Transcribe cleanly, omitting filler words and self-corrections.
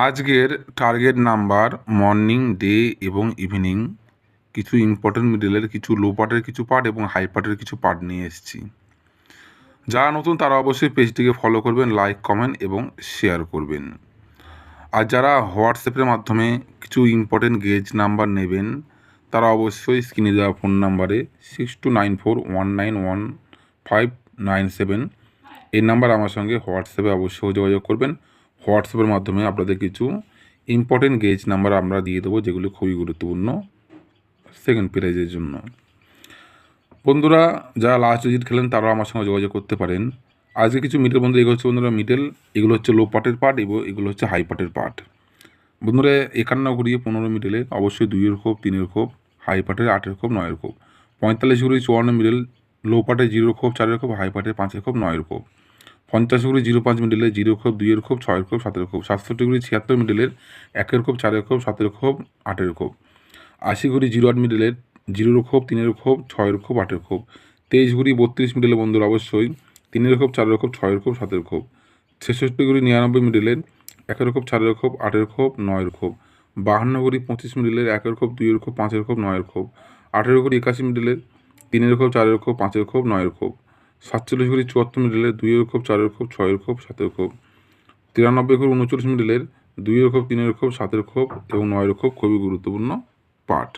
আজকের target number morning, day এবং evening কিছু ইম্পর্টেন্ট মিডলের কিছু লো পার্টের কিছু পার্ট এবং হাই পার্টের কিছু পার্ট নিয়ে এসেছি। যারা নতুন তারা অবশ্যই পেজটিকে ফলো করবেন, লাইক, কমেন্ট এবং শেয়ার করবেন। আর যারা হোয়াটসঅ্যাপের মাধ্যমে কিছু ইম্পর্টেন্ট গেজ নাম্বার নেবেন তারা অবশ্যই স্ক্রিনে দেওয়া ফোন নাম্বারে 6294191597 এই নাম্বার আমার সঙ্গে হোয়াটসঅ্যাপে অবশ্যই যোগাযোগ করবেন। হোয়াটসঅ্যাপের মাধ্যমে আপনাদের কিছু ইম্পর্টেন্ট গেজ নাম্বার আমরা দিয়ে দেবো, যেগুলি খুবই গুরুত্বপূর্ণ সেকেন্ড প্রাইজের জন্য। বন্ধুরা যারা লাস্ট ডিজিট খেলেন তারাও আমার সঙ্গে যোগাযোগ করতে পারেন। আজকে কিছু মিডল বন্ধু, এগুলো হচ্ছে বন্ধুরা মিডল, এগুলো হচ্ছে লো পার্টের পার্ট এবং এগুলো হচ্ছে হাই পার্টের পার্ট। বন্ধুরা 51 ঘুরিয়ে 15 মিডলে অবশ্যই 2-এর খোপ, 3-এর খোপ, হাই পার্টের 8-এর খোপ, 9-এর খোপ। 45 ঘুরিয়ে 54 মিডল, লো পার্টে 0 খোপ, 4-এর খোপ, হাই পার্টে 5-এর খোপ, 9-এর খোপ। 50 ঘুরি 05 মিডলে 0 খোপ, 2-এর খোপ, 6-এর খোপ, 7-এর খোপ। 67 ঘুরি 76 মিডলের 1-এর খোপ, 4-এর খোপ, 7-এর খোপ, 8-এর খোপ। 80 ঘুরি 08 মিডলের 0-এর খোপ, 3-এর খোপ, 6-এর খোপ, 8-এর খোপ। 23 ঘুরি 32 মিডলে বন্ধুরা অবশ্যই 3-এর খোপ, 4-এর খোপ, 6-এর খোপ, 7-এর খোপ। 66 ঘুরি 99 মিডলের 1-এর খোপ, 4-এর খোপ, 8-এর খোপ, 9-এর খোপ। 52 ঘুরি 25 মিডলের 1-এর খোপ, 2-এর খোপ, 5-এর খোপ, 9-এর খোপ। 18 ঘুরি 81 মিডলের 3-এর খোপ, 4-এর খোপ, 5-এর খোপ, 9-এর খোপ। 47 ঘুরি 74 মিডলের 2-এর খোপ, 4-এর খোপ, 6-এর খোপ, 7-এর খোপ। 93 ঘুরি 39 মিডলের 2-এর খোপ, 3-এর খোপ, 7-এর খোপ এবং 9-এর খোপ খুবই গুরুত্বপূর্ণ পার্ট।